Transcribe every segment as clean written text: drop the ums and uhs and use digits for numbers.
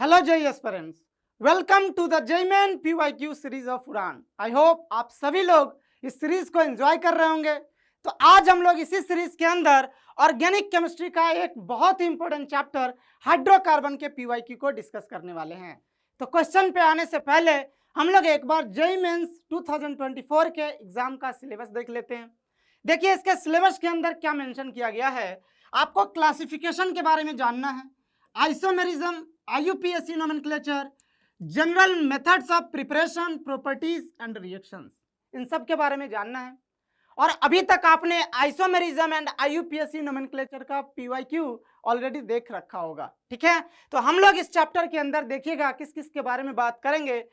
Hello JEE aspirants, welcome to the JEE Main PYQ series of Udaan. I hope आप सभी लोग इस सीरीज को एंजॉय कर रहे होंगे। तो आज हम लोग इसी सीरीज के अंदर ऑर्गेनिक केमिस्ट्री का एक बहुत ही इंपॉर्टेंट चैप्टर हाइड्रोकार्बन के पीवाईक्यू को डिस्कस करने वाले हैं। तो क्वेश्चन पे आने से पहले हम लोग एक बार जेई मेंस 2024 के एग्जाम का सिलेबस देख लेते हैं। देखिए इसके सिलेबस के अंदर क्या मेंशन किया गया है। आपको क्लासिफिकेशन के बारे में जानना है, isomerism, IUPAC nomenclature, general methods of preparation, properties and reactions, इन सब के बारे में जानना है। और अभी तक आपने आइसोमेरिज्म एंड IUPAC नोमेनक्लेचर का PYQ ऑलरेडी देख रखा होगा, ठीक है। तो हम लोग इस चैप्टर के अंदर देखिएगा किस किस के बारे में बात करेंगे।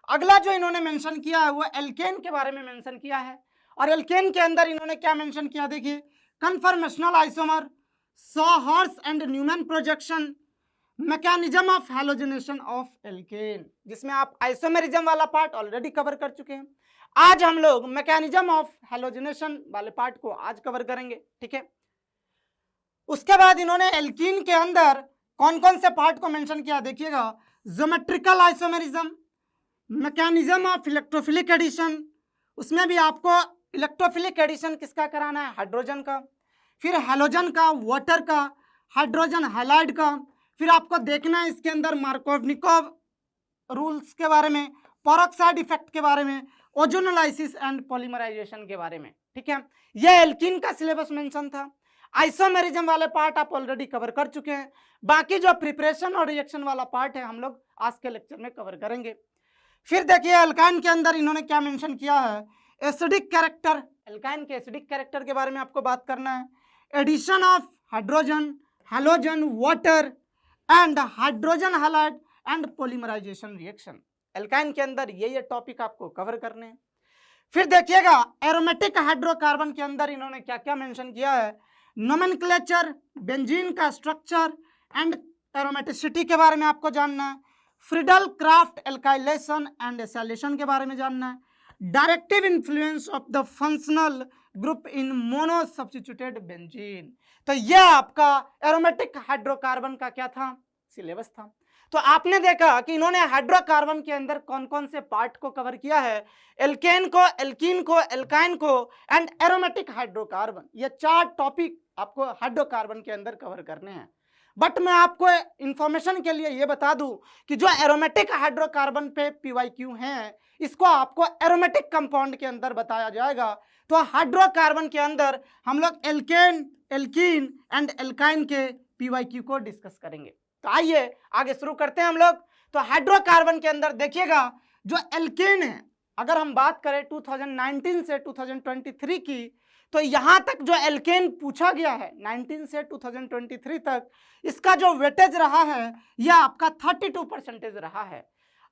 अगला जो इन्होंने मेंशन किया है वो एल्केन के बारे में मेंशन किया है। और एल्केन के अंदर इन्होंने क्या मेंशन किया, देखिए conformational isomer, sawhorse and Newman projection, mechanism of halogenation of alkane, जिसमें आप आइसोमेरिज्म वाला पार्ट ऑलरेडी कवर कर चुके हैं। आज हम लोग मैकेनिज्म ऑफ हैलोजनेशन वाले पार्ट को आज कवर करेंगे, ठीक है। उसके बाद इन्होंने एल्कीन के अंदर कौन कौन से पार्ट को मेंशन किया, देखिएगा geometrical isomerism, mechanism of electrophilic addition, उसमें भी आपको इलेक्ट्रोफिलिक एडिशन किसका कराना है, हाइड्रोजन का, फिर हैलोजन का, वाटर का, हाइड्रोजन हैलाइड का, फिर आपको देखना है इसके अंदर मार्कोवनिकोव रूल्स के बारे में, पेरोक्साइड इफेक्ट के बारे में, ओजोनोलाइसिस एंड पॉलीमराइजेशन के बारे में, ठीक है। यह एल्कीन का सिलेबस मेंशन था। आइसोमेरिज्म वाले पार्ट आप ऑलरेडी कवर कर चुके हैं। बाकी जो प्रिपरेशन और रिएक्शन वाला पार्ट है हम लोग आज के लेक्चर में कवर करेंगे। फिर देखिए एल्काइन के अंदर इन्होंने क्या मेंशन किया है, एसिडिक कैरेक्टर, एल्काइन के एसिडिक कैरेक्टर के बारे में आपको बात करना है, addition of hydrogen, halogen, water and hydrogen halide and polymerization reaction. Alkyne के अंदर ये टॉपिक आपको कवर करने हैं। फिर देखिएगा एरोमेटिक हाइड्रोकार्बन के अंदर इन्होंने क्या क्या मेंशन किया है, नोमेनक्लेचर, बेंजीन का स्ट्रक्चर एंड एरोमेटिसिटी के बारे में आपको जानना है, Friedel craft alkylation and acylation के बारे में जानना है, directive influence of the functional group in mono substituted benzene. तो यह आपका एरोमेटिक हाइड्रोकार्बन का क्या था, सिलेबस था। तो आपने देखा कि इन्होंने हाइड्रोकार्बन के अंदर कौन कौन से पार्ट को कवर किया है, एल्केन को, एल्कीन को, एल्काइन को एंड एरोमेटिक हाइड्रोकार्बन। ये 4 टॉपिक आपको हाइड्रोकार्बन के अंदर कवर करने हैं। बट मैं आपको इंफॉर्मेशन के लिए ये बता दूं कि जो एरोमेटिक हाइड्रोकार्बन पे PYQ हैं इसको आपको एरोमेटिक कंपाउंड के अंदर बताया जाएगा। तो हाइड्रोकार्बन के अंदर हम लोग एल्केन, एल्कीन एंड एल्काइन के PYQ को डिस्कस करेंगे। तो आइए आगे शुरू करते हैं हम लोग। तो हाइड्रोकार्बन के अंदर देखिएगा जो एल्केन है, अगर हम बात करें 2019 से 2023 की, तो यहां तक जो एल्केन पूछा गया है 19 से 2023 तक, इसका जो वेटेज रहा है यह आपका 32% रहा है।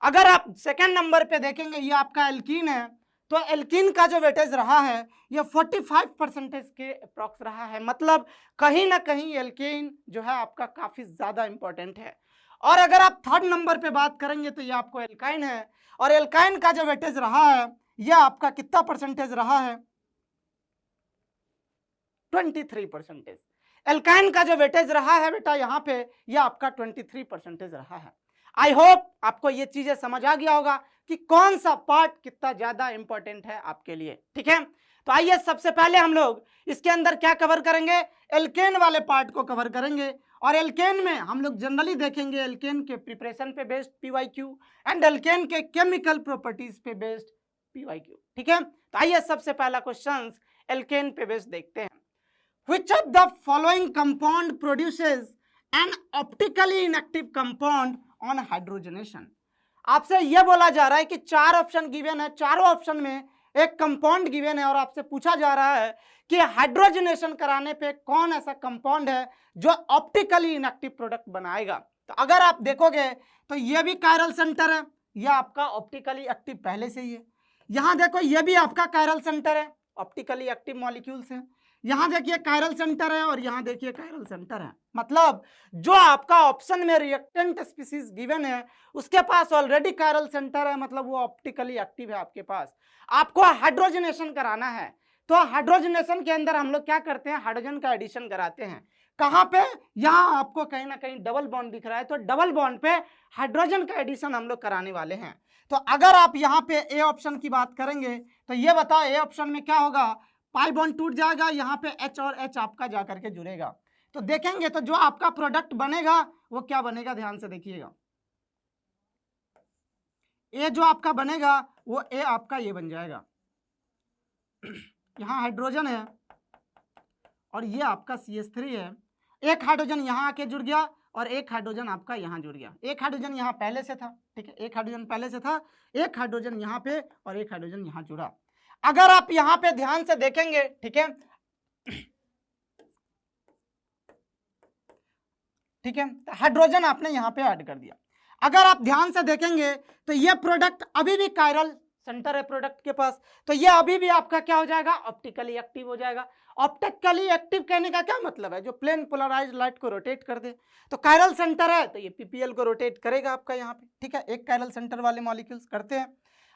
अगर आप सेकेंड नंबर पे देखेंगे ये आपका एल्कीन है, तो एल्कीन का जो वेटेज रहा है यह 45% के अप्रॉक्स रहा है। मतलब कहीं ना कहीं एल्कीन जो है आपका काफी ज्यादा इंपॉर्टेंट है। और अगर आप थर्ड नंबर पे बात करेंगे तो ये आपको एल्काइन है, और एल्काइन का जो वेटेज रहा है यह आपका कितना परसेंटेज रहा है, 23%। एल्काइन का जो वेटेज रहा है बेटा यहाँ पे यह आपका 23% रहा है। आई होप आपको ये चीजें समझ आ गया होगा कि कौन सा पार्ट कितना ज्यादा इंपॉर्टेंट है आपके लिए, ठीक है। तो आइए सबसे पहले हम लोग इसके अंदर क्या कवर करेंगे, एल्केन वाले पार्ट को कवर करेंगे। और एल्केन में हम लोग जनरली देखेंगे एल्केन के प्रिपरेशन पे बेस्ड PYQ एंड एल्केन के केमिकल प्रॉपर्टीज पे बेस्ड PYQ, ठीक है। तो आइए सबसे पहला क्वेश्चन एल्केन पे बेस्ड देखते हैं। Which of the following compound produces an optically inactive compound on hydrogenation? आपसे यह बोला जा रहा है कि 4 ऑप्शन गिवन है, चारों ऑप्शन में एक कंपाउंड गिवन है और आपसे पूछा जा रहा है कि हाइड्रोजनेशन कराने पे कौन ऐसा कंपाउंड है जो ऑप्टिकली इनएक्टिव प्रोडक्ट बनाएगा। तो अगर आप देखोगे तो यह भी कायरल सेंटर है, यह आपका ऑप्टिकली एक्टिव पहले से ही है। यहां देखो यह भी आपका कायरल सेंटर है, ऑप्टिकली एक्टिव मॉलिक्यूल्स है। यहां देखिए कायरल सेंटर है और यहां देखिए कायरल सेंटर है। मतलब जो आपका ऑप्शन में रिएक्टेंट स्पीसीज गिवन है उसके पास ऑलरेडी कायरल सेंटर है, मतलब वो ऑप्टिकली एक्टिव है आपके पास। आपको हाइड्रोजनेशन कराना है, तो हाइड्रोजनेशन के अंदर हम लोग क्या करते हैं, हाइड्रोजन का एडिशन कराते हैं। कहां पे, यहां आपको कहीं ना कहीं डबल बॉन्ड दिख रहा है, तो डबल बॉन्ड पे हाइड्रोजन का एडिशन हम लोग कराने वाले हैं। तो अगर आप यहाँ पे ए ऑप्शन की बात करेंगे तो ये बताओ ए ऑप्शन में क्या होगा, पाई बॉन्ड टूट जाएगा, यहाँ पे एच और एच आपका जा करके जुड़ेगा। तो देखेंगे तो जो आपका प्रोडक्ट बनेगा वो क्या बनेगा, ध्यान से देखिएगा। ए जो आपका बनेगा वो ए आपका ये बन जाएगा, यहाँ हाइड्रोजन है और ये आपका CH3 है, एक हाइड्रोजन यहाँ आके जुड़ गया और एक हाइड्रोजन आपका यहाँ जुड़ गया। एक हाइड्रोजन यहाँ पहले से था, ठीक है, एक हाइड्रोजन पहले से था, एक हाइड्रोजन यहाँ पे और एक हाइड्रोजन यहाँ जुड़ा। अगर आप यहाँ पे ध्यान से देखेंगे, ठीक है, ठीक है, हाइड्रोजन आपने यहाँ पे ऐड कर दिया। अगर आप ध्यान से देखेंगे तो ये प्रोडक्ट अभी भी कायरल सेंटर है प्रोडक्ट के पास, तो ये अभी भी आपका क्या हो जाएगा, ऑप्टिकली एक्टिव हो जाएगा। ऑप्टिकली एक्टिव कहने का क्या मतलब है, जो प्लेन पोलराइज्ड लाइट को रोटेट कर दे। तो कायरल सेंटर है तो ये पीपीएल को रोटेट करेगा आपका यहाँ पे, ठीक है, एक कायरल सेंटर वाले मॉलिक्यूल्स करते हैं।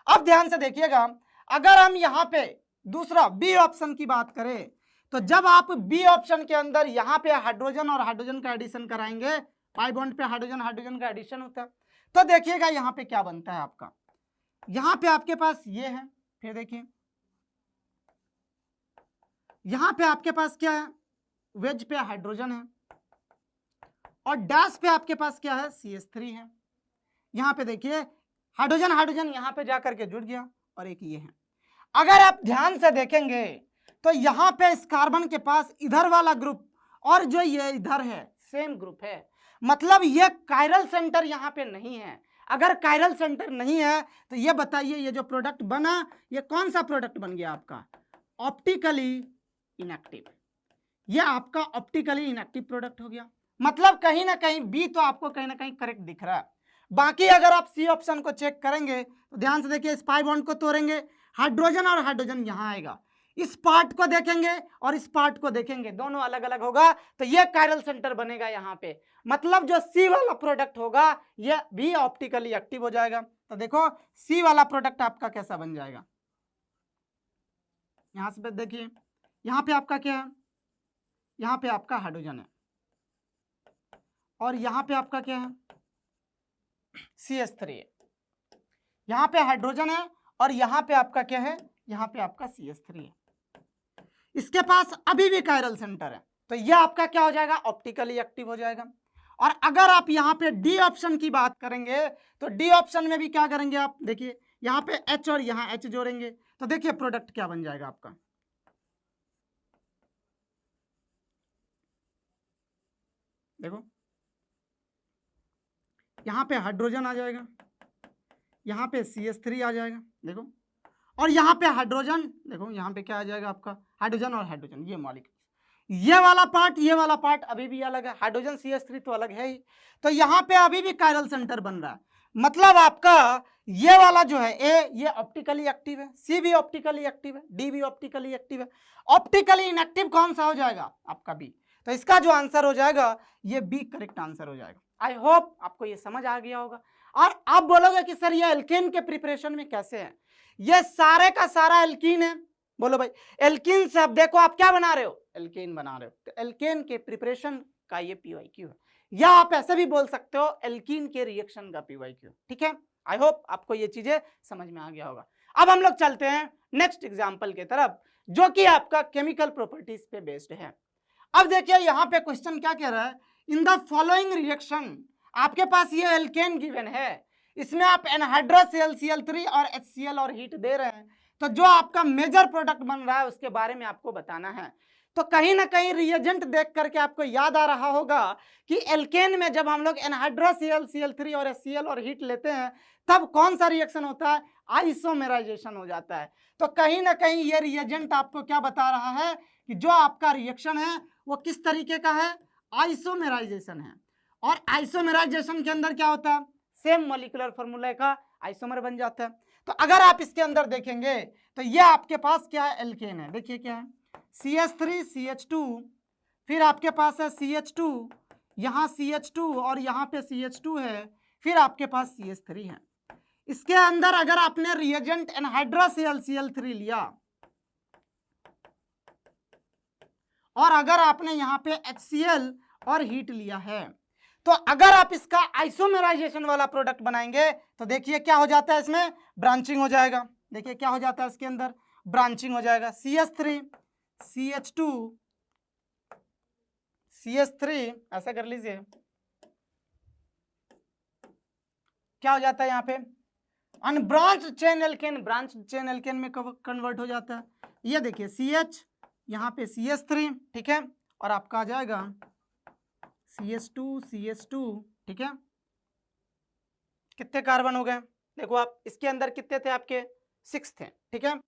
अब ध्यान से देखिएगा, अगर हम यहाँ पे दूसरा बी ऑप्शन की बात करें तो जब आप बी ऑप्शन के अंदर यहाँ पे हाइड्रोजन और हाइड्रोजन का एडिशन कराएंगे, पाई बॉन्ड पे हाइड्रोजन हाइड्रोजन का एडिशन होता है, तो देखिएगा यहाँ पे क्या बनता है आपका, यहाँ पे आपके पास ये है, फिर देखिए यहाँ पे आपके पास क्या है, वेज पे हाइड्रोजन है और डैश पे आपके पास क्या है, CH3 है। यहाँ पे देखिए हाइड्रोजन हाइड्रोजन यहाँ पे जाकर के जुड़ गया और एक ये है। अगर आप ध्यान से देखेंगे तो यहाँ पे इस कार्बन के पास इधर वाला ग्रुप और जो ये इधर है सेम ग्रुप है, मतलब ये कायरल सेंटर यहाँ पे नहीं है। अगर कायरल सेंटर नहीं है तो ये बताइए ये जो प्रोडक्ट बना ये कौन सा प्रोडक्ट बन गया आपका, ऑप्टिकली इनएक्टिव। ये आपका ऑप्टिकली इनएक्टिव प्रोडक्ट हो गया, मतलब कहीं ना कहीं बी तो आपको कहीं ना कहीं करेक्ट दिख रहा है। बाकी अगर आप सी ऑप्शन को चेक करेंगे तो ध्यान से देखिए, स्पाई बॉन्ड को तोड़ेंगे, हाइड्रोजन और हाइड्रोजन यहाँ आएगा, इस पार्ट को देखेंगे और इस पार्ट को देखेंगे, दोनों अलग अलग होगा, तो ये कायरल सेंटर बनेगा यहाँ पे। मतलब जो सी वाला प्रोडक्ट होगा ये भी ऑप्टिकली एक्टिव हो जाएगा। तो देखो सी वाला प्रोडक्ट आपका कैसा बन जाएगा, यहां से देखिए, यहाँ पे आपका क्या है, यहाँ पे आपका हाइड्रोजन है और यहाँ पे आपका क्या है, CH3 है। यहाँ पे हाइड्रोजन है और यहाँ पे आपका क्या है, यहाँ पे आपका CH3 है। इसके पास अभी भी कायरल सेंटर है, तो यह आपका क्या हो जाएगा, ऑप्टिकली एक्टिव हो जाएगा। और अगर आप यहाँ पे डी ऑप्शन की बात करेंगे तो डी ऑप्शन में भी क्या करेंगे आप देखिए, यहाँ पे H और यहाँ H जोड़ेंगे, तो देखिए प्रोडक्ट क्या बन जाएगा आपका, देखो यहाँ पे हाइड्रोजन आ जाएगा, यहाँ पे CH3 आ जाएगा, देखो, और यहाँ पे हाइड्रोजन, देखो यहाँ पे क्या आ जाएगा आपका, हाइड्रोजन और हाइड्रोजन, ये मॉलिक्यूल, ये वाला पार्ट अभी भी अलग है, हाइड्रोजन CH3 तो अलग है ही, तो यहाँ पे अभी भी कायरल सेंटर बन रहा है। मतलब आपका ये वाला जो है ए, ये ऑप्टिकली एक्टिव है, सी भी ऑप्टिकली एक्टिव है, डी भी ऑप्टिकली एक्टिव है, ऑप्टिकली इनएक्टिव कौन सा हो जाएगा आपका बी। तो इसका जो आंसर हो जाएगा ये बी करेक्ट आंसर हो जाएगा। आई होप आपको ये समझ आ गया होगा। और आप बोलोगे कि सर ये एल्केन के प्रिपरेशन में कैसे है, ये सारे का सारा एल्कीन है, बोलो भाई एल्कीन से अब देखो आप क्या बना रहे हो, एल्केन बना रहे हो, तो एल्केन के प्रिपरेशन का ये PYQ है, या आप ऐसे भी बोल सकते हो एल्कीन के रिएक्शन का PYQ, ठीक है। आई होप आपको ये चीजें समझ में आ गया होगा। अब हम लोग चलते हैं नेक्स्ट एग्जाम्पल की तरफ, जो कि आपका केमिकल प्रॉपर्टीज पे बेस्ड है। अब देखिए यहाँ पे क्वेश्चन क्या कह रहा है, इन द फॉलोइंग रिएक्शन, आपके पास ये एल्केन गिवन है, इसमें आप एनहाइड्रस Cl3 और HCl और हीट दे रहे हैं, तो जो आपका मेजर प्रोडक्ट बन रहा है उसके बारे में आपको बताना है। तो कहीं ना कहीं रिएजेंट देख करके आपको याद आ रहा होगा कि एल्केन में जब हम लोग एनहाइड्रस Cl3 और HCl और हीट लेते हैं तब कौन सा रिएक्शन होता है, आइसोमेराइजेशन हो जाता है। तो कहीं ना कहीं ये रिएजेंट आपको क्या बता रहा है कि जो आपका रिएक्शन है वो किस तरीके का है, आइसोमेराइजेशन है। और आइसोमेराइजेशन के अंदर क्या होता है, सेम मॉलिक्यूलर फॉर्मूला का आइसोमर बन जाता है। तो अगर आप इसके अंदर देखेंगे तो ये आपके पास क्या है, एल्केन है, देखिए क्या है, CH3 CH2, फिर आपके पास है CH2, यहाँ CH2 और यहाँ पे CH2 है, फिर आपके पास CH3 है। इसके अंदर अगर आपने रिएजेंट एनहाइड्रस Cl3 लिया और अगर आपने यहाँ पे HCl और हीट लिया है, तो अगर आप इसका आइसोमेराइजेशन वाला प्रोडक्ट बनाएंगे तो देखिए क्या हो जाता है, इसमें ब्रांचिंग हो जाएगा। देखिए क्या हो जाता है, इसके अंदर ब्रांचिंग हो जाएगा, CH3 CH2 CH3, ऐसा कर लीजिए, क्या हो जाता है यहाँ पे, unbranched chain alkane branch chain alkane में कन्वर्ट हो जाता है। ये देखिए CH, यहाँ पे CH3, ठीक है, और आपका आ जाएगा CH2, ठीक है। कितने कार्बन हो गए, देखो आप, इसके अंदर कितने थे आपके, 6 थे, ठीक है।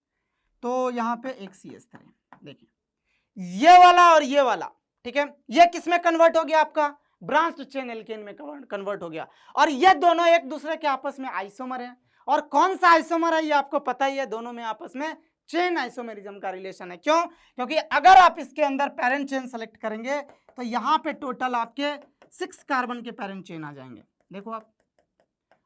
तो यहाँ पे एक CH3, देखिए ये वाला और ये वाला, ठीक है, ये किस में कन्वर्ट हो गया, आपका ब्रांच्ड चेन एल्केन में कन्वर्ट हो गया। और ये दोनों एक दूसरे के आपस में आइसोमर हैं, और कौन सा आइसोमर है ये आपको पता ही है, दोनों में आपस में चेन आइसोमेरिज्म का रिलेशन है। क्यों, क्योंकि अगर आप इसके अंदर पैरेंट चेन सेलेक्ट करेंगे तो यहाँ पे टोटल आपके 6 कार्बन के पैरेंट चेन आ जाएंगे, देखो आप।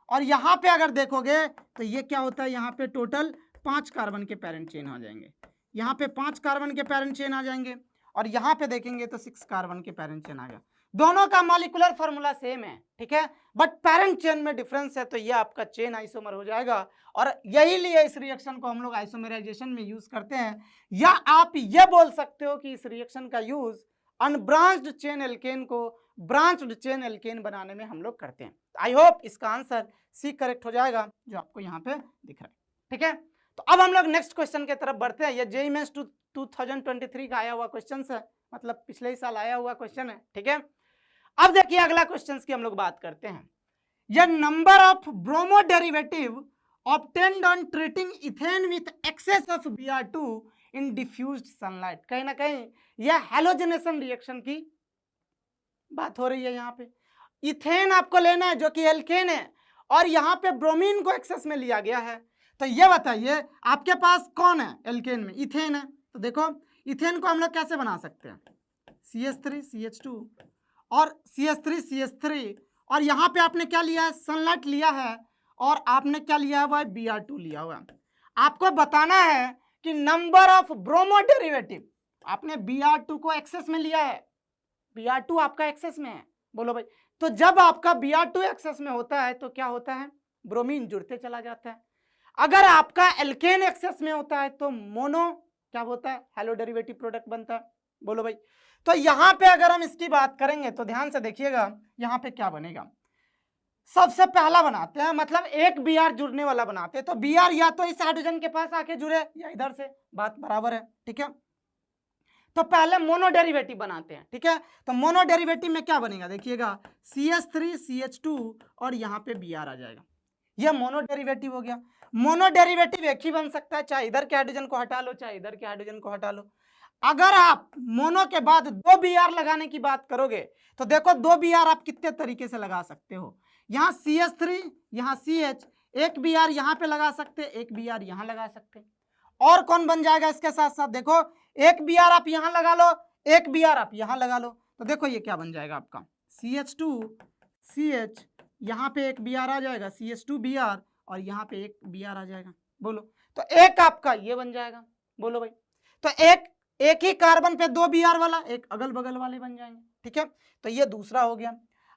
और यहाँ पे अगर देखोगे तो ये क्या होता है, यहाँ पे टोटल 5 कार्बन के पैरेंट चेन आ जाएंगे, यहाँ पे 5 कार्बन के पैरेंट चेन आ जाएंगे, और यहाँ पे देखेंगे तो 6 कार्बन के पैरेंट चेन आ गया। दोनों का मॉलिक्यूलर फॉर्मूला सेम है, ठीक है, बट पैरेंट चेन में डिफरेंस है, तो ये आपका चेन आइसोमर हो जाएगा। और यही लिए इस रिएक्शन को हम लोग आइसोमेराइजेशन में यूज करते हैं, या आप ये बोल सकते हो कि इस रिएक्शन का यूज अनब्रांच्ड चेन एल्केन को ब्रांच्ड चेन एल्केन बनाने में हम लोग करते हैं। आई होप इसका आंसर सी करेक्ट हो जाएगा, जो आपको यहाँ पे दिख रहा है, ठीक है। तो अब हम लोग नेक्स्ट क्वेश्चन की तरफ बढ़ते हैं। ये जेईई मेंस 2023 का आया हुआ क्वेश्चन है, मतलब पिछले ही साल आया हुआ क्वेश्चन है, ठीक है। अब देखिए अगला क्वेश्चन की हम लोग बात करते हैं। ये number of bromo derivative obtained on treating ethane with access of Br2 in diffused sunlight, कहीं ना कहीं यह हैलोजनेशन रिएक्शन की बात हो रही है। यहाँ पे इथेन आपको लेना है जो कि एल्केन है, और यहाँ पे ब्रोमीन को एक्सेस में लिया गया है। तो ये बताइए आपके पास कौन है, एल्केन में इथेन है। तो देखो इथेन को हम लोग कैसे बना सकते हैं, CH3 CH2 और CH3 CH3, और यहाँ पे आपने क्या लिया है, सनलाइट लिया है, और आपने क्या लिया हुआ है, Br2 लिया हुआ है। आपको बताना है कि नंबर ऑफ ब्रोमो डेरिवेटिव, आपने Br2 को एक्सेस में लिया है, Br2 आपका एक्सेस में है, बोलो भाई। तो जब आपका Br2 एक्सेस में होता है तो क्या होता है, ब्रोमीन जुड़ते चला जाता है। अगर आपका एल्केन एक्सेस में होता है तो मोनो क्या होता है, हेलो डेरिवेटिव प्रोडक्ट बनता है, बोलो भाई। तो यहाँ पे अगर हम इसकी बात करेंगे तो ध्यान से देखिएगा, यहाँ पे क्या बनेगा, सबसे पहला बनाते हैं, मतलब एक Br जुड़ने वाला बनाते हैं। तो Br या तो इस हाइड्रोजन के पास आके जुड़े या इधर से, बात बराबर है, ठीक है। तो पहले मोनो डेरिवेटिव बनाते हैं, ठीक है। तो मोनो डेरिवेटिव में क्या बनेगा, देखिएगा CH3 CH2 और यहाँ पे Br आ जाएगा, यह मोनो डेरिवेटिव हो गया। मोनो डेरिवेटिव एक ही बन सकता है, चाहे इधर के हाइड्रोजन को हटा लो चाहे इधर के हाइड्रोजन को हटा लो। अगर आप मोनो के बाद 2 Br लगाने की बात करोगे तो देखो 2 Br आप कितने तरीके से लगा सकते हो, यहाँ CH3 यहाँ CH, एक Br यहाँ पे लगा सकते, एक Br यहाँ लगा सकते, और कौन बन जाएगा इसके साथ साथ, देखो एक Br आप यहाँ लगा लो, एक Br आप यहाँ लगा लो, तो देखो ये क्या बन जाएगा आपका CH2 CH, यहाँ पे एक Br आ जाएगा CH2 Br, और यहाँ पे एक Br आ जाएगा, बोलो। तो एक आपका ये बन जाएगा, बोलो भाई। तो एक ही कार्बन पे 2 Br वाला, एक अगल बगल वाले बन जाएंगे, ठीक है। तो ये दूसरा हो गया।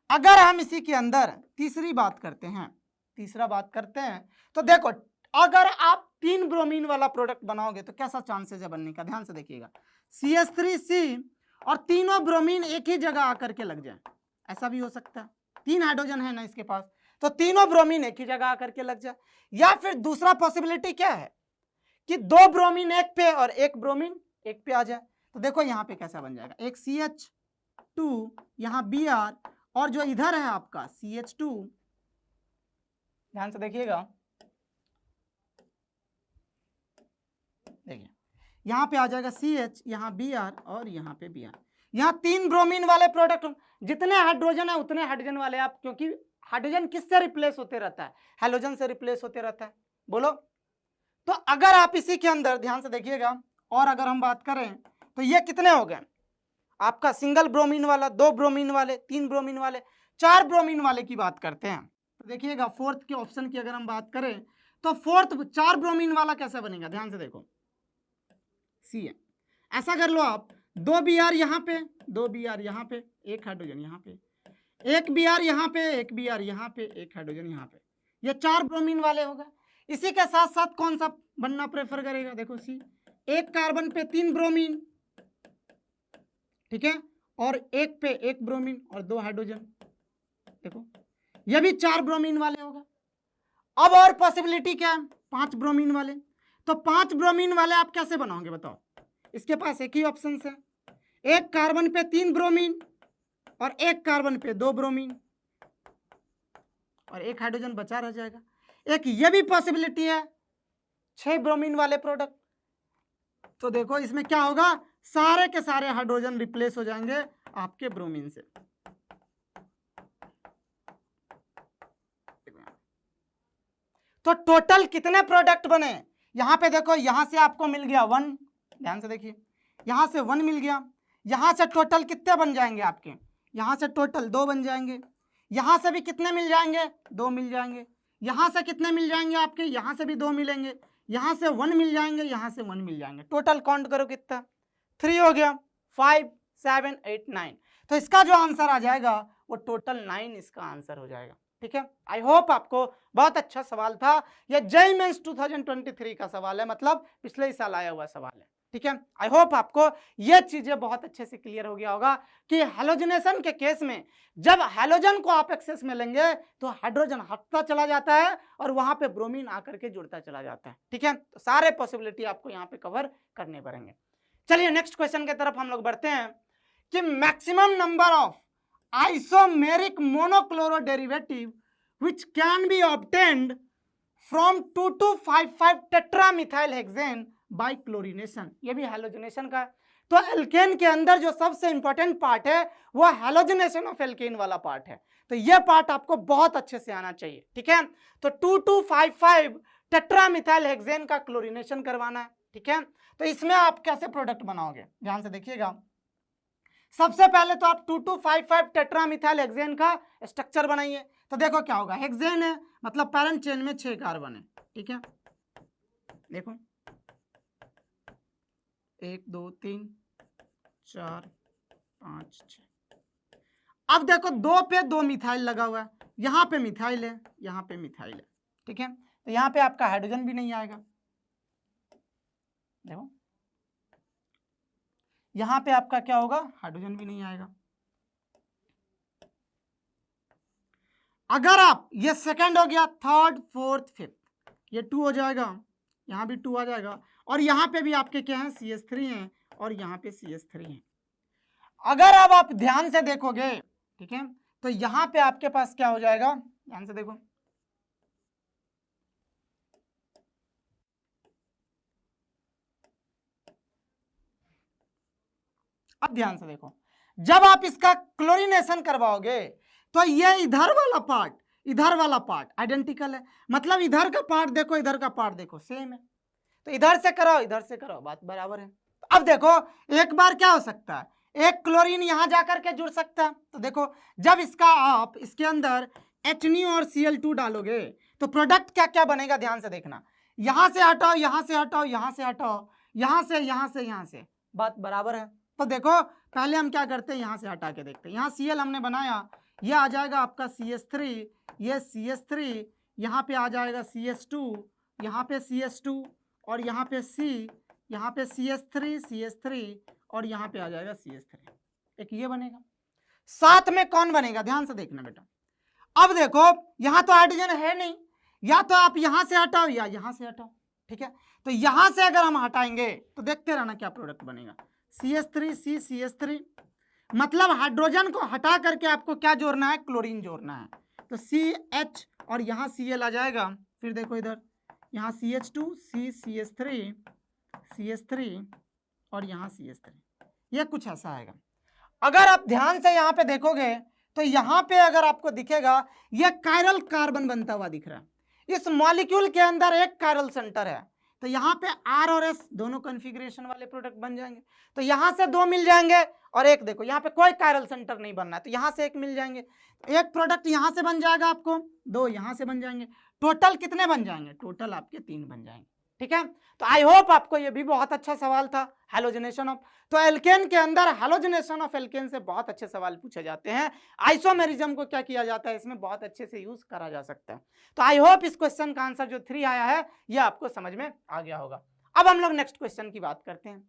अगर हम इसी के अंदर तीसरी बात करते हैं, तो देखो अगर आप 3 ब्रोमीन वाला प्रोडक्ट बनाओगे तो कैसा चांसेस है बनने का, ध्यान से देखिएगा, CH3C और तीनों ब्रोमीन एक ही जगह आकर के लग जाए, ऐसा भी हो सकता है, 3 हाइड्रोजन है ना इसके पास, तो तीनों ब्रोमीन एक ही जगह आकर के लग जाए। या फिर दूसरा पॉसिबिलिटी क्या है कि 2 ब्रोमीन एक पे और एक ब्रोमीन एक पे आ जाए। तो देखो यहाँ पे कैसा बन जाएगा, एक CH2 यहाँ Br, और जो इधर है आपका CH2, ध्यान से देखिएगा, देखिए यहाँ पे आ जाएगा CH, यहाँ Br और यहाँ पे Br। यहाँ 3 ब्रोमीन वाले प्रोडक्ट, जितने हाइड्रोजन है उतने हाइड्रोजन वाले आप, क्योंकि हाइड्रोजन किससे रिप्लेस होते रहता है, हैलोजन से रिप्लेस होते रहता है, बोलो। तो अगर आप इसी के अंदर ध्यान से देखिएगा, और अगर हम बात करें तो ये कितने हो गए आपका, सिंगल ब्रोमीन वाला, 2 ब्रोमीन वाले, 3 ब्रोमीन वाले, 4 ब्रोमीन वाले की बात करते हैं। तो देखिएगा फोर्थ के ऑप्शन की अगर हम बात करें तो फोर्थ 4 ब्रोमीन वाला कैसा बनेगा, ध्यान से देखो, सी है, ऐसा कर लो आप, 2 Br यहाँ पे, 2 Br यहाँ पे, एक हाइड्रोजन यहाँ पे, एक Br यहाँ पे, एक Br यहाँ पे, एक हाइड्रोजन यहाँ पे, ये 4 ब्रोमीन वाले होगा। इसी के साथ साथ कौन सा बनना प्रेफर करेगा, देखो सी, एक कार्बन पे 3 ब्रोमीन, ठीक है, और एक पे 1 ब्रोमीन और 2 हाइड्रोजन, देखो ये भी 4 ब्रोमीन वाले होगा। अब और पॉसिबिलिटी क्या है, 5 ब्रोमीन वाले। तो 5 ब्रोमीन वाले आप कैसे बनाओगे बताओ, इसके पास एक ही ऑप्शन है, एक कार्बन पे 3 ब्रोमीन और एक कार्बन पे 2 ब्रोमीन और एक हाइड्रोजन बचा रह जाएगा। एक ये भी पॉसिबिलिटी है, 6 ब्रोमीन वाले प्रोडक्ट। तो देखो इसमें क्या होगा, सारे के सारे हाइड्रोजन रिप्लेस हो जाएंगे आपके ब्रोमीन से। तो टोटल कितने प्रोडक्ट बने, यहां पे देखो, यहां से आपको मिल गया 1, ध्यान से देखिए, यहां से 1 मिल गया, यहां से टोटल कितने बन जाएंगे आपके, यहां से टोटल 2 बन जाएंगे, यहां से भी कितने मिल जाएंगे, 2 मिल जाएंगे, यहां से कितने मिल जाएंगे आपके, यहां से भी 2 मिलेंगे, यहां से 1 मिल जाएंगे, यहां से 1 मिल जाएंगे, टोटल काउंट करो कितना, 3 हो गया, 5 7 8 9। तो इसका जो आंसर आ जाएगा वो टोटल 9 इसका आंसर हो जाएगा। ठीक है, आई होप आपको बहुत अच्छा सवाल था, यह जेईई मेंस 2023 का सवाल है, मतलब पिछले ही साल आया हुआ सवाल है। ठीक है, आई होप आपको यह चीजें बहुत अच्छे से क्लियर हो गया होगा कि हैलोजनेशन के केस में जब हैलोजन को आप एक्सेस में लेंगे तो हाइड्रोजन हटता चला जाता है और वहां पे ब्रोमीन आकर के जुड़ता चला जाता है। ठीक है, तो सारे पॉसिबिलिटी आपको यहाँ पे कवर करने पड़ेंगे। चलिए नेक्स्ट क्वेश्चन की तरफ हम लोग बढ़ते हैं कि maximum number of isomeric monochloro derivative which can be obtained from 2255 tetramethyl hexane by chlorination। ये भी हैलोजनेशन का है। तो एल्केन के अंदर जो सबसे इंपॉर्टेंट पार्ट है वो हैलोजनेशन ऑफ एल्केन वाला पार्ट है, तो ये पार्ट आपको बहुत अच्छे से आना चाहिए। ठीक है, तो 2255 टेट्रामिथाइल हेक्सेन का क्लोरीनेशन करवाना है। ठीक है, तो इसमें आप कैसे प्रोडक्ट बनाओगे, ध्यान से देखिएगा। सबसे पहले तो आप 2255 टेट्रामिथाइल हेक्सेन का स्ट्रक्चर बनाइए। तो देखो क्या होगा, हेक्सेन है मतलब पैरेंट चेन में 6 कार्बन है। ठीक है, देखो 1 2 3 4 5 6। अब देखो 2 पे 2 मिथाइल लगा हुआ है, यहां पे मिथाइल है, यहां पे मिथाइल है। ठीक है, तो यहां पे आपका हाइड्रोजन भी नहीं आएगा, देखो यहां पे आपका क्या होगा, हाइड्रोजन भी नहीं आएगा। अगर आप ये सेकंड हो गया, थर्ड फोर्थ फिफ्थ ये 2 हो जाएगा, यहां भी 2 आ जाएगा, और यहां पे भी आपके क्या है, CH3 हैं और यहां पे CH3 हैं। अगर अब आप ध्यान से देखोगे, ठीक है, तो यहां पे आपके पास क्या हो जाएगा, ध्यान से देखो, अब ध्यान से देखो, जब आप इसका क्लोरीनेशन करवाओगे तो ये इधर वाला पार्ट आइडेंटिकल है, मतलब इधर का पार्ट देखो, इधर का पार्ट देखो, सेम है। तो इधर से कराओ, इधर से कराओ, बात बराबर है। तो अब देखो एक बार क्या हो सकता है, एक क्लोरीन यहां जाकर के जुड़ सकता है। तो देखो जब इसका आप इसके अंदर HNO और Cl2 डालोगे तो प्रोडक्ट क्या क्या बनेगा, ध्यान से देखना, यहां से हटाओ, यहां से हटाओ, यहां से हटाओ, यहां से, यहां से, यहां से, बात बराबर है। तो देखो पहले हम क्या करते हैं, यहां से हटा के देखते हैं, यहां Cl हमने बनाया, ये आ जाएगा आपका CH3, ये CH3, यहाँ पे आ जाएगा CH2, यहाँ पे CH2 और यहाँ पे C, यहाँ पे CH3 और यहाँ पे आ जाएगा CH3, एक ये बनेगा। साथ में कौन बनेगा, ध्यान से देखना बेटा। अब देखो यहाँ तो हाइड्रोजन है नहीं, या तो आप यहाँ से हटाओ या यहाँ से हटाओ। ठीक है, तो यहाँ से अगर हम हटाएंगे तो देखते रहना क्या प्रोडक्ट बनेगा, CH3 CH3, मतलब हाइड्रोजन को हटा करके आपको क्या जोड़ना है, क्लोरीन जोड़ना है। तो CH और यहाँ Cl आ जाएगा, फिर देखो इधर यहाँ CH2 CH3 और यहाँ CH3, ये कुछ ऐसा आएगा। अगर आप ध्यान से यहाँ पे देखोगे तो यहाँ पे अगर आपको दिखेगा ये कायरल कार्बन बनता हुआ दिख रहा है। इस मॉलिक्यूल के अंदर एक कायरल सेंटर है, तो यहाँ पे R और S दोनों कॉन्फ़िगरेशन वाले प्रोडक्ट बन जाएंगे। तो यहाँ से 2 मिल जाएंगे और एक देखो यहाँ पे कोई कायरल सेंटर नहीं बनना है, तो यहाँ से 1 मिल जाएंगे, तो एक प्रोडक्ट यहाँ से बन जाएगा आपको, 2 यहाँ से बन जाएंगे, टोटल कितने बन जाएंगे, टोटल आपके 3 बन जाएंगे। ठीक है, तो आई होप आपको ये भी बहुत अच्छा सवाल था, हैलोजनेशन ऑफ। तो एल्केन के अंदर हैलोजनेशन ऑफ एल्केन से बहुत अच्छे सवाल पूछे जाते हैं। आइसोमेरिज्म को क्या किया जाता है, इसमें बहुत अच्छे से यूज करा जा सकता है। तो आई होप इस क्वेश्चन का आंसर जो 3 आया है ये आपको समझ में आ गया होगा। अब हम लोग नेक्स्ट क्वेश्चन की बात करते हैं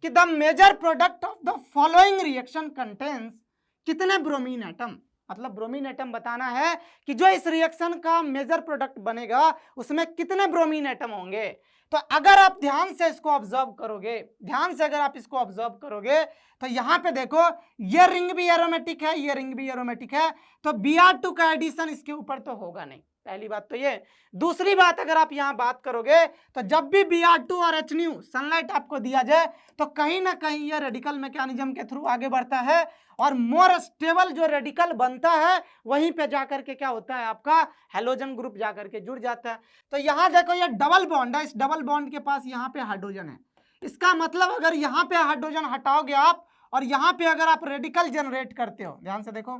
कि the major product of the following reaction contains कितने ब्रोमीन एटम, मतलब ब्रोमीन एटम बताना है कि जो इस रिएक्शन का मेजर प्रोडक्ट बनेगा उसमें कितने ब्रोमीन एटम होंगे। तो अगर आप ध्यान से इसको ऑब्जर्व करोगे, ध्यान से अगर आप इसको ऑब्जर्व करोगे तो यहाँ पे देखो ये रिंग भी एरोमेटिक है, ये रिंग भी एरोमेटिक है, तो Br2 का एडिशन इसके ऊपर तो होगा नहीं, पहली बात तो ये। दूसरी बात अगर आप यहाँ बात करोगे तो जब भी Br2 और H सनलाइट आपको दिया जाए तो कहीं ना कहीं ये रेडिकल मैकेनिज्म के थ्रू आगे बढ़ता है और मोर स्टेबल जो रेडिकल बनता है वहीं पे जाकर के क्या होता है, आपका हैलोजन ग्रुप जाकर के जुड़ जाता है। तो यहाँ देखो ये डबल बॉन्ड है, इस डबल बॉन्ड के पास यहाँ पे हाइड्रोजन है, इसका मतलब अगर यहाँ पे हाइड्रोजन हटाओगे आप और यहाँ पे अगर आप रेडिकल जनरेट करते हो, ध्यान से देखो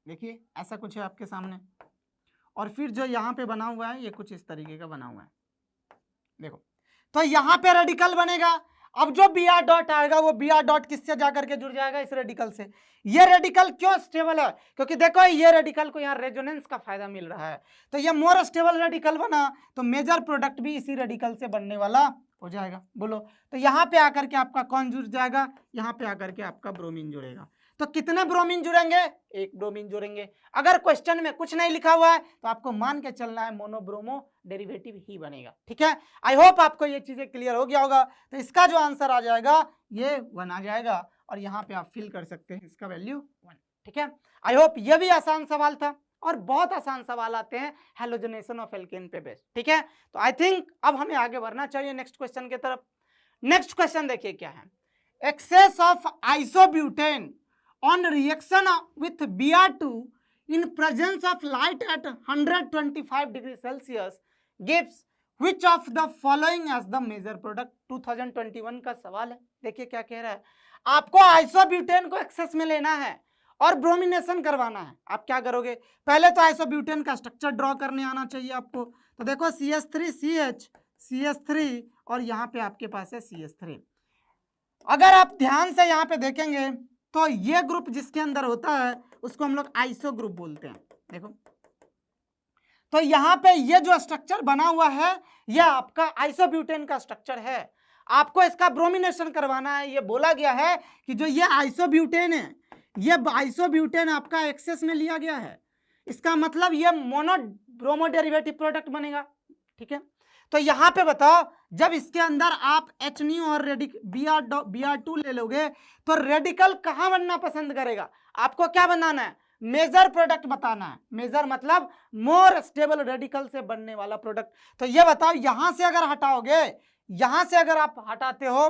देखिए ऐसा कुछ है आपके सामने, और फिर जो यहाँ पे बना हुआ है ये कुछ इस तरीके का बना हुआ है, देखो तो यहाँ पे रेडिकल बनेगा। अब जो Br डॉट आएगा वो Br डॉट किससे जाकर के जुड़ जाएगा, इस रेडिकल से। ये रेडिकल क्यों स्टेबल है, क्योंकि देखो ये रेडिकल को यहाँ रेजोनेंस का फायदा मिल रहा है, तो ये मोर स्टेबल रेडिकल बना तो मेजर प्रोडक्ट भी इसी रेडिकल से बनने वाला हो जाएगा। बोलो तो यहाँ पे आकर के आपका कौन जुड़ जाएगा, यहाँ पे आकर के आपका ब्रोमीन जुड़ेगा। तो कितने ब्रोमीन जुड़ेंगे, एक ब्रोमीन जुड़ेंगे। अगर क्वेश्चन में कुछ नहीं लिखा हुआ है तो आपको मान के चलना है मोनोब्रोमो डेरिवेटिव ही बनेगा, ठीक है। आई होप आपको ये चीजें क्लियर हो गया होगा। तो इसका जो आंसर आ जाएगा ये 1 आ जाएगा और यहाँ पे आप फिल कर सकते हैं इसका वैल्यू 1, ठीक है। आई होप ये भी आसान सवाल था और बहुत आसान सवाल आते हैं हैलोजनेशन ऑफ एल्केन पे बेस्ड, ठीक है। तो आई थिंक अब हमें आगे बढ़ना चाहिए नेक्स्ट क्वेश्चन की तरफ। नेक्स्ट क्वेश्चन देखिए क्या है, excess of isobutane on reaction with Br2 in presence of light at 125 degrees Celsius gives which of the following as the major product। 2021 का सवाल है, देखिए क्या कह रहा है। आपको आइसोब्यूटेन को एक्सेस में लेना है और ब्रोमिनेशन करवाना है। आप क्या करोगे, पहले तो आइसोब्यूटेन का स्ट्रक्चर ड्रॉ करने आना चाहिए आपको। तो देखो CH3CH CH3 और यहाँ पे आपके पास है CH3। अगर आप ध्यान से यहाँ पे देखेंगे तो ये ग्रुप जिसके अंदर होता है उसको हम लोग आइसो ग्रुप बोलते हैं। देखो तो यहाँ पे ये जो स्ट्रक्चर बना हुआ है ये आपका आइसोब्यूटेन का स्ट्रक्चर है। आपको इसका ब्रोमिनेशन करवाना है। ये बोला गया है कि जो ये आइसोब्यूटेन है ये आइसोब्यूटेन आपका एक्सेस में लिया गया है, इसका मतलब ये मोनो ब्रोमो डेरिवेटिव प्रोडक्ट बनेगा, ठीक है। तो यहाँ पे बताओ जब इसके अंदर आप HNO और Br2 ले लोगे तो रेडिकल कहाँ बनना पसंद करेगा, आपको क्या बनाना है, मेजर प्रोडक्ट बताना है। मेजर मतलब मोर स्टेबल रेडिकल से बनने वाला प्रोडक्ट। तो ये बताओ यहां से अगर हटाओगे, यहां से अगर आप हटाते हो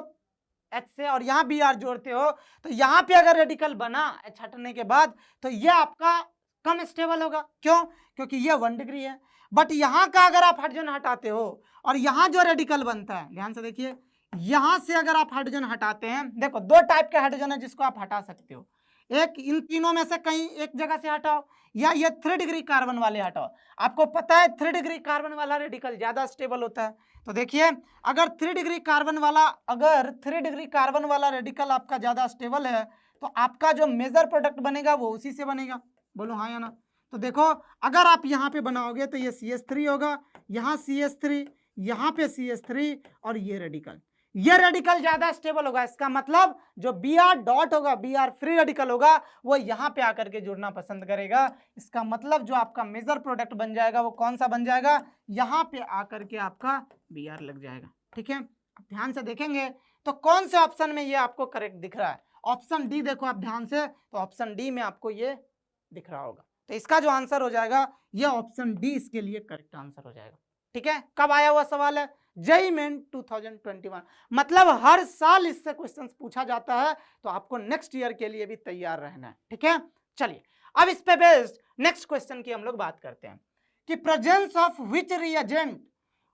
H से और यहाँ Br जोड़ते हो तो यहाँ पे अगर रेडिकल बना H हटने के बाद तो ये आपका कम स्टेबल होगा। क्यों, क्योंकि ये 1 डिग्री है। बट यहाँ का अगर आप हाइड्रोजन हटाते हो और यहाँ जो रेडिकल बनता है, ध्यान से देखिए, यहाँ से अगर आप हाइड्रोजन हटाते हैं, देखो 2 टाइप के हाइड्रोजन है जिसको आप हटा सकते हो। एक इन तीनों में से कहीं एक जगह से हटाओ या ये 3 डिग्री कार्बन वाले हटाओ। आपको पता है 3 डिग्री कार्बन वाला रेडिकल ज्यादा स्टेबल होता है। तो देखिए अगर 3 डिग्री कार्बन वाला रेडिकल आपका ज्यादा स्टेबल है तो आपका जो मेजर प्रोडक्ट बनेगा वो उसी से बनेगा। बोलो हाँ या ना। तो देखो अगर आप यहाँ पे बनाओगे तो ये CH3 होगा, यहाँ CH3, यहाँ पे CH3 और ये रेडिकल ज्यादा स्टेबल होगा। इसका मतलब जो Br डॉट होगा, Br फ्री रेडिकल होगा, वो यहाँ पे आकर के जुड़ना पसंद करेगा। इसका मतलब जो आपका मेजर प्रोडक्ट बन जाएगा वो कौन सा बन जाएगा, यहाँ पे आकर के आपका Br लग जाएगा, ठीक है। अब ध्यान से देखेंगे तो कौन से ऑप्शन में ये आपको करेक्ट दिख रहा है। ऑप्शन डी देखो आप ध्यान से, तो ऑप्शन डी में आपको ये दिख रहा होगा। तो इसका जो आंसर हो जाएगा ये ऑप्शन डी इसके लिए करेक्ट आंसर हो जाएगा, ठीक है। कब आया हुआ सवाल है, जेईई मेन 2021, मतलब हर साल इससे क्वेश्चंस पूछा जाता है, तो आपको नेक्स्ट ईयर के लिए भी तैयार रहना है, ठीक है। चलिए अब इस पे बेस्ड नेक्स्ट क्वेश्चन की हम लोग बात करते हैं कि presence of which reagent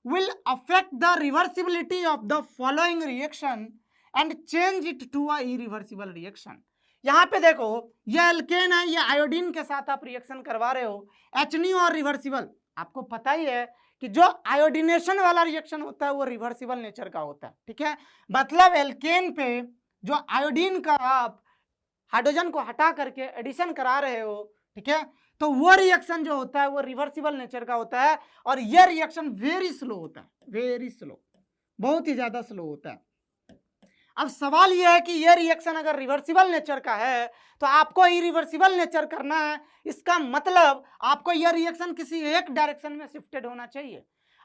will affect the reversibility of the following reaction and change it to a irreversible reaction. यहाँ पे देखो ये एल्केन है, ये आयोडीन के साथ आप रिएक्शन करवा रहे हो, HNO और रिवर्सिबल। आपको पता ही है कि जो आयोडीनेशन वाला रिएक्शन होता है वो रिवर्सिबल नेचर का होता है, ठीक है। मतलब एल्केन पे जो आयोडीन का आप हाइड्रोजन को हटा करके एडिशन करा रहे हो, ठीक है, तो वो रिएक्शन जो होता है वो रिवर्सिबल नेचर का होता है, और ये रिएक्शन वेरी स्लो होता है, वेरी स्लो, बहुत ही ज्यादा स्लो होता है। अब सवाल यह है कि ये रिएक्शन अगर रिवर्सिबल नेचर का है तो आपको इरिवर्सिबल नेचर करना है, इसका मतलब आपको यह रिएक्शन किसी एक डायरेक्शन में शिफ्टेड होना चाहिए।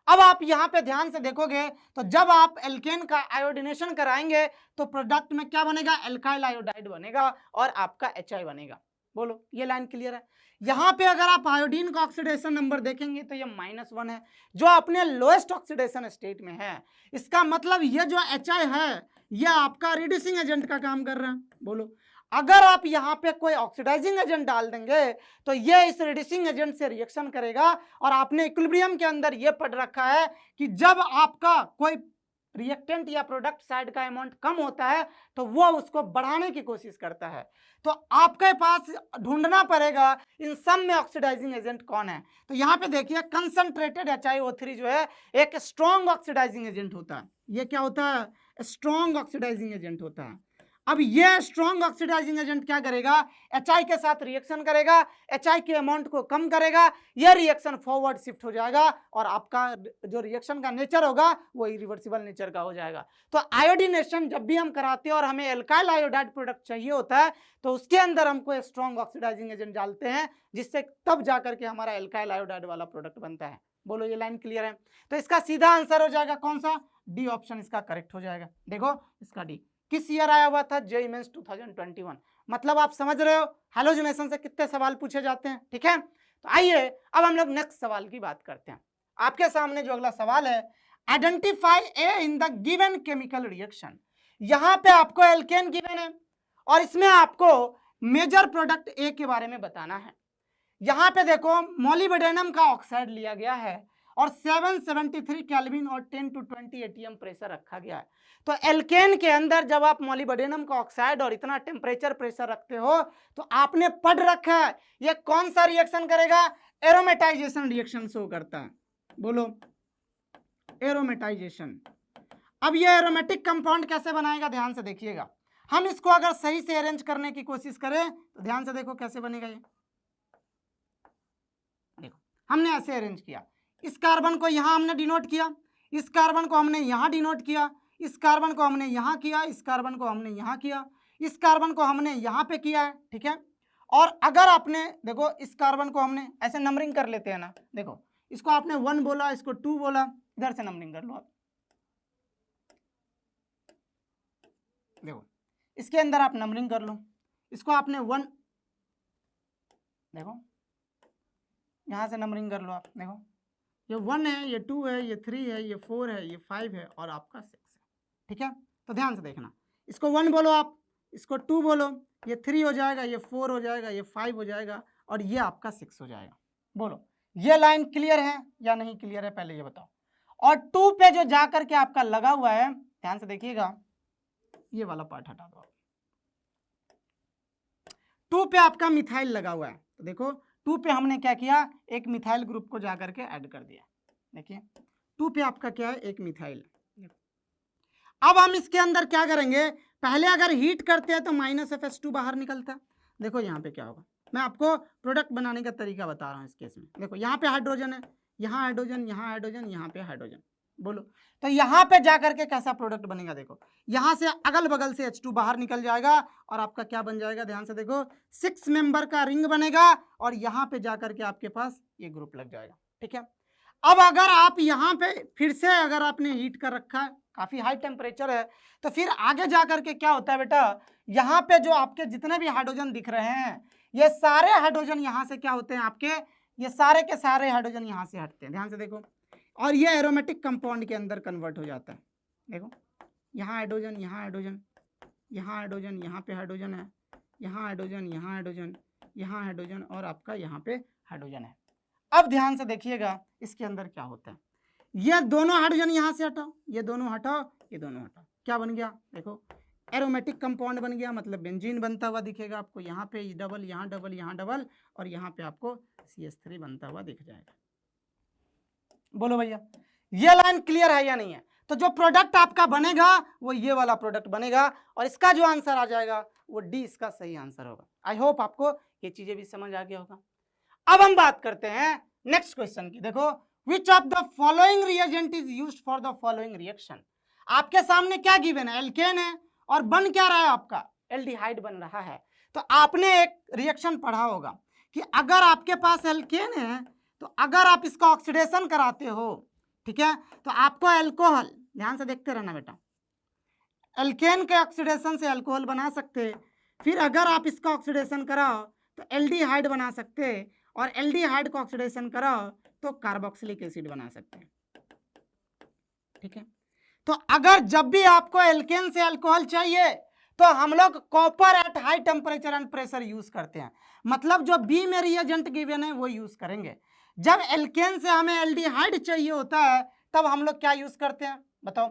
अब आप यहाँ पे ध्यान से देखोगे तो जब आप एल्केन का आयोडीनेशन कराएंगे तो प्रोडक्ट में क्या बनेगा, एल्काइल आयोडाइड बनेगा और आपका HI बनेगा। बोलो ये लाइन क्लियर है। यहाँ पे अगर आप आयोडीन का ऑक्सीडेशन नंबर देखेंगे तो ये -1 है, जो अपने लोएस्ट ऑक्सीडेशन स्टेट में है। इसका मतलब ये जो HI है ये आपका रिड्यूसिंग एजेंट का काम कर रहा है। बोलो अगर आप यहाँ पे कोई ऑक्सीडाइजिंग एजेंट डाल देंगे तो ये इस रिड्यूसिंग एजेंट से रिएक्शन करेगा, और आपने इक्विलिब्रियम के अंदर ये पढ़ रखा है कि जब आपका कोई रिएक्टेंट या प्रोडक्ट साइड का अमाउंट कम होता है तो वो उसको बढ़ाने की कोशिश करता है। तो आपके पास ढूंढना पड़ेगा इन सब में ऑक्सीडाइजिंग एजेंट कौन है। तो यहाँ पे देखिए कंसंट्रेटेड HiO3 जो है एक स्ट्रॉन्ग ऑक्सीडाइजिंग एजेंट होता है। ये क्या होता है, स्ट्रॉन्ग ऑक्सीडाइजिंग एजेंट होता है। अब ये स्ट्रॉन्ग ऑक्सीडाइजिंग एजेंट क्या करेगा, HI के साथ रिएक्शन करेगा, HI के अमाउंट को कम करेगा, यह रिएक्शन फॉरवर्ड शिफ्ट हो जाएगा और आपका जो रिएक्शन का नेचर होगा वो इरिवर्सिबल नेचर का हो जाएगा। तो आयोडीनेशन जब भी हम कराते हैं और हमें एल्काइल आयोडाइड प्रोडक्ट चाहिए होता है तो उसके अंदर हमको स्ट्रॉन्ग ऑक्सीडाइजिंग एजेंट डालते हैं, जिससे तब जाकर के हमारा एल्काइल आयोडाइड वाला प्रोडक्ट बनता है। बोलो ये लाइन क्लियर है। तो इसका सीधा आंसर हो जाएगा कौन सा, डी ऑप्शन इसका करेक्ट हो जाएगा। देखो इसका डी किस ईयर आया हुआ था, जेईई मेंस 2021। मतलब आप समझ रहे हो हैलोजिनेशन से कितने सवाल पूछे जाते हैं, ठीक है। तो आइए अब हम लोग नेक्स्ट सवाल की बात करते हैं। आपके सामने जो अगला सवाल है, identify A in the given chemical reaction. यहाँ पे आपको एल्केन गिवन है और इसमें आपको मेजर प्रोडक्ट ए के बारे में बताना है। यहाँ पे देखो मोलिब्डेनम का ऑक्साइड लिया गया है और 773 केल्विन और 10 to 20 ATM प्रेशर रखा गया है। तो एल्केन के अंदर जब आप मोलिब्डेनम का ऑक्साइड और इतना टेम्परेचर प्रेशर रखते हो तो आपने पढ़ रखा है ये कौन सा रिएक्शन करेगा, एरोमेटाइजेशन रिएक्शन शो करता है। बोलो एरोमेटाइजेशन। अब ये एरोमेटिक कंपाउंड कैसे बनाएगा, ध्यान से देखिएगा। हम इसको अगर सही से अरेंज करने की कोशिश करें तो ध्यान से देखो कैसे बनेगा। ये देखो हमने ऐसे अरेंज किया, इस कार्बन को यहां हमने डिनोट किया, इस कार्बन को हमने यहां डिनोट किया, इस कार्बन को हमने यहां किया, इस कार्बन को हमने यहां किया, इस कार्बन को हमने यहां पे किया है, ठीक है। और अगर आपने देखो इस कार्बन को हमने ऐसे नंबरिंग कर लेते हैं ना, देखो इसको आपने 1 बोला, इसको 2 बोला, इधर से नंबरिंग कर लो आप। देखो इसके अंदर आप नंबरिंग कर लो, इसको आपने 1, देखो यहां से नंबरिंग कर लो आप। देखो ये 1 है, ये 2 है, ये 3 है, ये 4 है, ये 5 है और आपका 6 है, ठीक है। तो ध्यान से देखना, इसको 1 बोलो आप, इसको 2 बोलो, ये 3 हो जाएगा, ये 4 हो जाएगा, ये 5 हो जाएगा और ये आपका 6 हो जाएगा। बोलो ये लाइन क्लियर है या नहीं क्लियर है, पहले ये बताओ। और 2 पे जो जा करके आपका लगा हुआ है, ध्यान से देखिएगा, ये वाला पार्ट हटा दो। 2 पे आपका मिथाइल लगा हुआ है, तो देखो 2 पे हमने क्या किया, एक मिथाइल ग्रुप को जाकर के ऐड कर दिया। देखिए 2 पे आपका क्या है, एक मिथाइल। अब हम इसके अंदर क्या करेंगे, पहले अगर हीट करते हैं तो -FS2 बाहर निकलता है। देखो यहाँ पे क्या होगा, मैं आपको प्रोडक्ट बनाने का तरीका बता रहा हूँ इस केस में। देखो यहाँ पे हाइड्रोजन है, यहाँ हाइड्रोजन, यहाँ हाइड्रोजन, यहाँ पे हाइड्रोजन। बोलो तो यहाँ पे जाकर के कैसा प्रोडक्ट बनेगा, देखो यहाँ से अगल बगल से H2 बाहर निकल जाएगा और आपका क्या बन जाएगा, ध्यान से देखो 6 मेंबर का रिंग बनेगा और यहाँ पे जाकर के आपके पास ये ग्रुप लग जाएगा, ठीक है। अब अगर आप यहाँ पे फिर से अगर आपने हीट कर रखा है, काफी हाई टेम्परेचर है, तो फिर आगे जाकर के क्या होता है बेटा, यहाँ पे जो आपके जितने भी हाइड्रोजन दिख रहे हैं ये सारे हाइड्रोजन यहाँ से क्या होते हैं आपके, ये सारे के सारे हाइड्रोजन यहाँ से हटते हैं, ध्यान से देखो, और ये एरोमेटिक कंपाउंड के अंदर कन्वर्ट हो जाता है। देखो यहाँ हाइड्रोजन, यहाँ हाइड्रोजन, यहाँ हाइड्रोजन, यहाँ पे हाइड्रोजन है, यहाँ हाइड्रोजन, यहाँ हाइड्रोजन, यहाँ हाइड्रोजन और आपका यहाँ पे हाइड्रोजन है। अब ध्यान से देखिएगा इसके अंदर क्या होता है, ये दोनों हाइड्रोजन यहाँ से हटाओ, ये दोनों हटाओ, ये दोनों हटाओ, क्या बन गया, देखो एरोमेटिक कंपाउंड बन गया, मतलब बेंजीन बनता हुआ दिखेगा आपको, यहाँ पे डबल, यहाँ डबल, यहाँ डबल, और यहाँ पे आपको CH3 बनता हुआ दिख जाएगा। बोलो भैया, ये लाइन क्लियर है या नहीं है? तो जो प्रोडक्ट आपका बनेगा वो ये वाला प्रोडक्ट बनेगा, और इसका जो आंसर आ जाएगा वो डी इसका सही आंसर होगा। आई होप आपको ये चीजें भी समझ आ गया होगा। अब हम बात करते हैं नेक्स्ट क्वेश्चन की। देखो, which of the following reagent is used for the following reaction. आपके सामने क्या गिवन है, एल्केन है, और बन क्या रहा है आपका, एल्डिहाइड बन रहा है। तो आपने एक रिएक्शन पढ़ा होगा कि अगर आपके पास एल्केन है तो अगर आप इसका ऑक्सीडेशन कराते हो, ठीक है, तो आपको अल्कोहल, ध्यान से देखते रहना बेटा, एल्केन के ऑक्सीडेशन से अल्कोहल बना सकते, फिर अगर आप इसका ऑक्सीडेशन कराओ तो एल्डिहाइड बना सकते, और एल्डिहाइड का ऑक्सीडेशन कराओ तो कार्बोक्सिलिक एसिड बना सकते हैं। ठीक है, तो अगर जब भी आपको एल्केन से अल्कोहल चाहिए तो हम लोग copper at high temperature and pressure use करते हैं, मतलब जो बी में रिएजेंट गिवन है वो यूज करेंगे। जब एल्केन से हमें एल्डिहाइड चाहिए होता है तब हम लोग क्या यूज करते हैं, बताओ,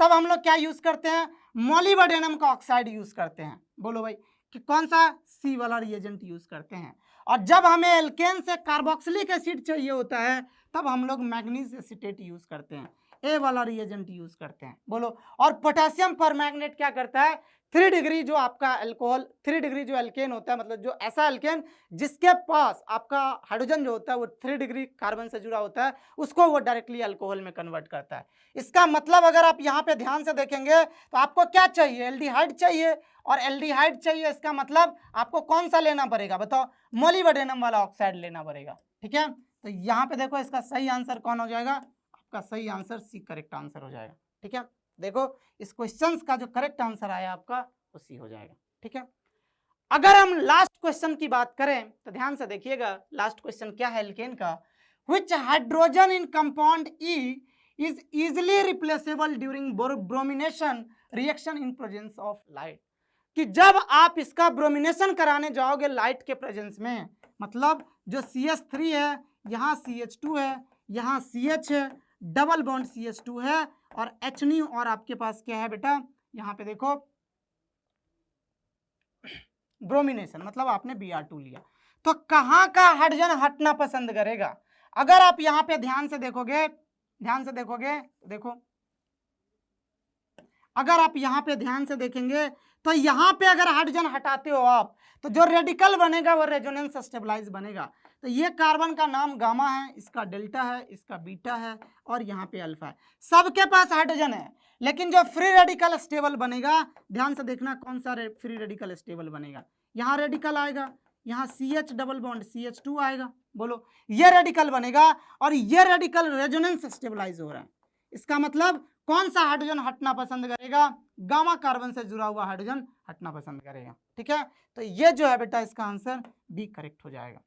तब हम लोग क्या यूज करते हैं, मोलिब्डेनम का ऑक्साइड यूज करते हैं। बोलो भाई कि कौन सा, सी वाला रिएजेंट यूज करते हैं। और जब हमें एल्केन से कार्बोक्सिलिक एसिड चाहिए होता है तब हम लोग मैग्नीज एसीटेट यूज करते हैं, ए वाला रिएजेंट यूज करते हैं। बोलो, और पोटेशियम परमैंगनेट क्या करता है, 3 डिग्री जो आपका अल्कोहल, 3 डिग्री जो एल्केन होता है, मतलब जो ऐसा एल्केन जिसके पास आपका हाइड्रोजन जो होता है वो 3 डिग्री कार्बन से जुड़ा होता है, उसको वो डायरेक्टली अल्कोहल में कन्वर्ट करता है। इसका मतलब अगर आप यहाँ पे ध्यान से देखेंगे तो आपको क्या चाहिए, एल्डिहाइड चाहिए, और एल्डिहाइड चाहिए, इसका मतलब आपको कौन सा लेना पड़ेगा, बताओ, मोलिब्डेनम वाला ऑक्साइड लेना पड़ेगा। ठीक है, तो यहाँ पे देखो इसका सही आंसर कौन हो जाएगा, आपका सही आंसर सी करेक्ट आंसर हो जाएगा। ठीक है, देखो इस क्वेश्चन का जो करेक्ट आंसर आया आपका वो सी हो जाएगा। ठीक है, अगर हम लास्ट क्वेश्चन की बात करें तो ध्यान से देखिएगा, लास्ट क्वेश्चन क्या है एल्केन का, which hydrogen in compound E is easily replaceable during bromination reaction in presence of light. कि जब आप इसका ब्रोमिनेशन कराने जाओगे लाइट के प्रेजेंस में, मतलब जो CH3 है, यहाँ CH2 है, यहाँ CH है, डबल बॉन्ड CH2 है, और H और आपके पास क्या है बेटा, यहाँ पे देखो ब्रोमिनेशन, मतलब आपने Br2 लिया, तो कहाँ का हाइड्रोजन हटना पसंद करेगा। अगर आप यहाँ पे ध्यान से देखोगे, देखो अगर आप यहाँ पे ध्यान से देखेंगे तो यहाँ पे अगर हाइड्रोजन हटाते हो आप तो जो रेडिकल बनेगा वो रेजोनेंस स्टेबलाइज बनेगा। तो ये कार्बन का नाम गामा है, इसका डेल्टा है, इसका बीटा है, और यहाँ पे अल्फा है। सबके पास हाइड्रोजन है, लेकिन जो फ्री रेडिकल स्टेबल बनेगा, ध्यान से देखना कौन सा फ्री रेडिकल स्टेबल बनेगा, यहाँ रेडिकल आएगा, यहाँ CH डबल बॉन्ड CH2 आएगा। बोलो, ये रेडिकल बनेगा, और ये रेडिकल रेजोनेंस स्टेबलाइज हो रहा है। इसका मतलब कौन सा हाइड्रोजन हटना पसंद करेगा, गामा कार्बन से जुड़ा हुआ हाइड्रोजन हटना पसंद करेगा। ठीक है, तो ये जो है बेटा इसका आंसर बी करेक्ट हो जाएगा।